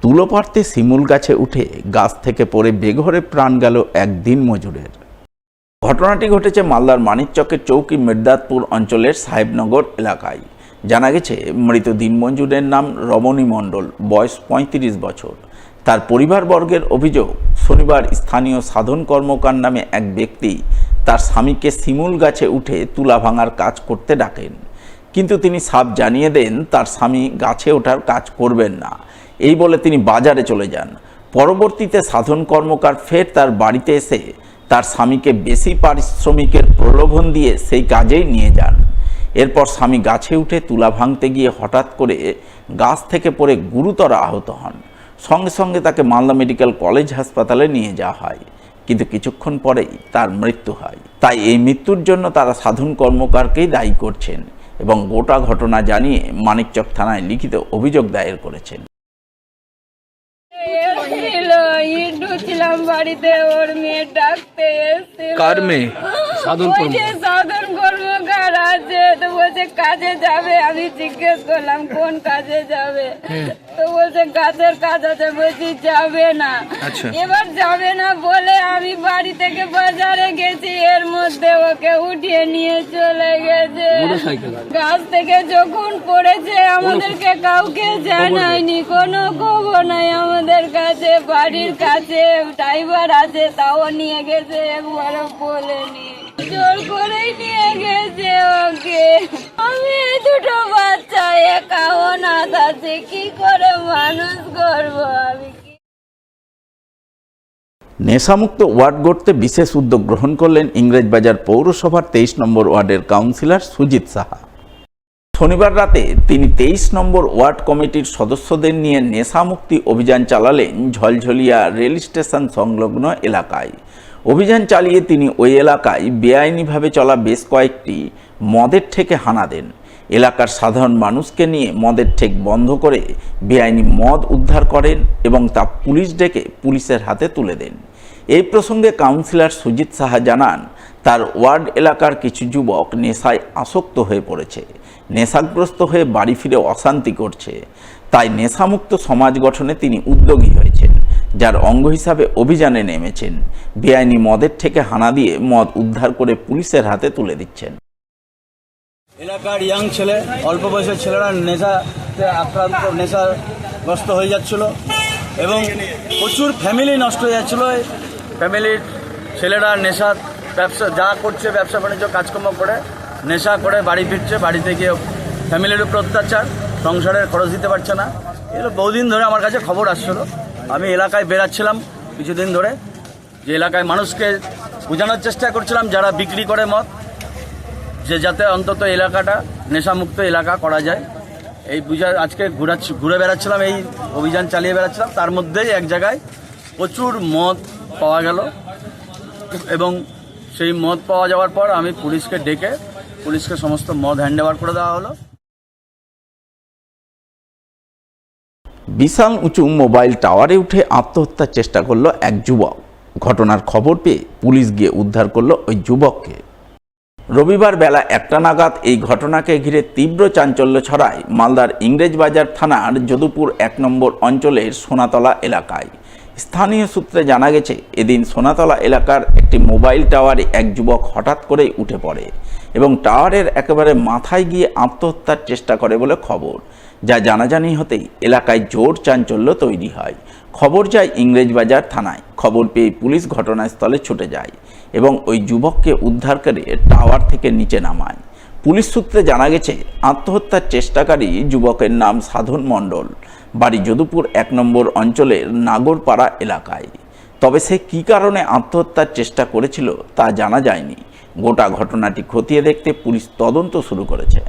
তুলো পাড়তে শিমুল গাছে উঠে গাছ থেকে পড়ে বেঘরে প্রাণ গেল এক দিনমজুরের। ঘটনাটি ঘটেছে মালদার মানিকচকের চৌকি মির্দাতপুর অঞ্চলের সাহেবনগর এলাকায়। জানা গেছে, মৃত দিনমজুরের নাম রমণী মণ্ডল, বয়স ৩৫ বছর। তার পরিবারবর্গের অভিযোগ, শনিবার স্থানীয় সাধন কর্মকার নামে এক ব্যক্তি তার স্বামীকে শিমুল গাছে উঠে তুলা ভাঙার কাজ করতে ডাকেন, কিন্তু তিনি সাফ জানিয়ে দেন তার স্বামী গাছে ওঠার কাজ করবেন না। এই বলে তিনি বাজারে চলে যান। পরবর্তীতে সাধন কর্মকার ফের তার বাড়িতে এসে তার স্বামীকে বেশি পারিশ্রমিকের প্রলোভন দিয়ে সেই কাজেই নিয়ে যান। এরপর স্বামী গাছে উঠে তুলা ভাঙতে গিয়ে হঠাৎ করে গাছ থেকে পড়ে গুরুতর আহত হন। সঙ্গে সঙ্গে তাকে মালদা মেডিকেল কলেজ হাসপাতালে নিয়ে যাওয়া হয়, কিন্তু কিছুক্ষণ পরেই তার মৃত্যু হয়। তাই এই মৃত্যুর জন্য তারা সাধন কর্মকারকেই দায়ী করছেন এবং গোটা ঘটনা জানিয়ে মানিকচক থানায় লিখিত অভিযোগ দায়ের করেছেন। ছিলাম বাড়িতে, ওর মেয়ে ডাকতে এসেছিল। কার মেয়ে? সাধন কর্মকার আছে, তো বলছে কাজে যাবে। আমি জিজ্ঞেস করলাম কোন কাজে যাবে, তো বলছে গাছের কাজ আছে। বলছি যাবে না। এবার যাবে না বলে আমি বাড়ি থেকে বাজারে গেছি, এর মধ্যে ওকে উঠিয়ে নিয়ে চলে গেছে। গাছ থেকে যখন পড়েছে আমাদেরকে কাউকে জানায়নি, কোনো খবর নাই আমাদের কাছে। বাড়ির কাছে ড্রাইভার আছে, তাও নিয়ে গেছে, একবারও বলেনি। জোর করেই নিয়ে গেছে ওকে। আমি দুটো বাচ্চা একা অনাথ আছে, কি করে মানুষ করবো আমি? নেশামুক্ত ওয়ার্ড গড়তে বিশেষ উদ্যোগ গ্রহণ করলেন ইংরেজবাজার পৌরসভার 23 নম্বর ওয়ার্ডের কাউন্সিলর সুজিত সাহা। শনিবার রাতে তিনি 23 নম্বর ওয়ার্ড কমিটির সদস্যদের নিয়ে নেশামুক্তি অভিযান চালালেন ঝলঝলিয়া রেল স্টেশন সংলগ্ন এলাকায়। অভিযান চালিয়ে তিনি ওই এলাকায় বেআইনিভাবে চলা বেশ কয়েকটি মদের ঠেকে হানা দেন। এলাকার সাধারণ মানুষকে নিয়ে মদের ঠেক বন্ধ করে বেআইনি মদ উদ্ধার করেন এবং তা পুলিশ ডেকে পুলিশের হাতে তুলে দেন। এই প্রসঙ্গে কাউন্সিলর সুজিত সাহা জানান, তার ওয়ার্ড এলাকার কিছু যুবক নেশায় আসক্ত হয়ে পড়েছে, নেশাগ্রস্ত হয়ে বাড়ি ফিরে অশান্তি করছে। তাই নেশামুক্ত সমাজ গঠনে তিনি উদ্যোগী হয়েছেন, যার অঙ্গ হিসাবে অভিযানে নেমেছেন। বেআইনি মদের থেকে হানা দিয়ে মদ উদ্ধার করে পুলিশের হাতে তুলে দিচ্ছেন। এলাকার ইয়াং ছেলে, অল্প বয়সের ছেলেরা নেশাতে আক্রান্ত, নেশাগ্রস্ত হয়ে যাচ্ছিল এবং প্রচুর ফ্যামিলি নষ্ট হয়ে যাচ্ছিল। ফ্যামিলির ছেলেরা নেশা ব্যবসা যা করছে, ব্যবসা বাণিজ্য কাজকর্ম করে নেশা করে বাড়ি ফিরছে, বাড়িতে গিয়ে ফ্যামিলির উপর অত্যাচার, সংসারের খরচ দিতে পারছে না। এগুলো বহুদিন ধরে আমার কাছে খবর আসছিলো। আমি এলাকায় বেরাচ্ছিলাম কিছুদিন ধরে, যে এলাকায় মানুষকে বোঝানোর চেষ্টা করছিলাম যারা বিক্রি করে মদ, যে যাতে অন্তত এলাকাটা নেশামুক্ত এলাকা করা যায়। এই আজকে ঘুরে বেড়াচ্ছিলাম, এই অভিযান চালিয়ে বেড়াচ্ছিলাম। তার মধ্যেই এক জায়গায় প্রচুর মদ পাওয়া গেল এবং সেই মদ পাওয়া যাওয়ার পর আমি পুলিশকে ডেকে পুলিশকে সমস্ত মদ হ্যান্ডওভার করে দেওয়া হলো। বিশাল উঁচু মোবাইল টাওয়ারে উঠে আত্মহত্যার চেষ্টা করল এক যুবক। ঘটনার খবর পেয়ে পুলিশ গিয়ে উদ্ধার করল ওই যুবককে। রবিবার বেলা 1টা নাগাদ এই ঘটনাকে ঘিরে তীব্র চাঞ্চল্য ছড়ায় মালদার ইংরেজবাজার থানার যদুপুর 1 নম্বর অঞ্চলের সোনাতলা এলাকায়। স্থানীয় সূত্রে জানা গেছে, এদিন সোনাতলা এলাকার একটি মোবাইল টাওয়ারে এক যুবক হঠাৎ করেই উঠে পড়ে এবং টাওয়ারের একেবারে মাথায় গিয়ে আত্মহত্যার চেষ্টা করে বলে খবর। যা জানাজানি হতেই এলাকায় জোর চাঞ্চল্য তৈরি হয়। খবর যায় ইংরেজবাজার থানায়। খবর পেয়ে পুলিশ ঘটনাস্থলে ছুটে যায় এবং ওই যুবককে উদ্ধার করে টাওয়ার থেকে নিচে নামায়। পুলিশ সূত্রে জানা গেছে, আত্মহত্যার চেষ্টাকারী যুবকের নাম সাধন মণ্ডল, বাড়ি যদুপুর 1 নম্বর অঞ্চলের নাগরপাড়া এলাকায়। তবে সে কী কারণে আত্মহত্যার চেষ্টা করেছিল তা জানা যায়নি। গোটা ঘটনাটি খতিয়ে দেখতে পুলিশ তদন্ত শুরু করেছে।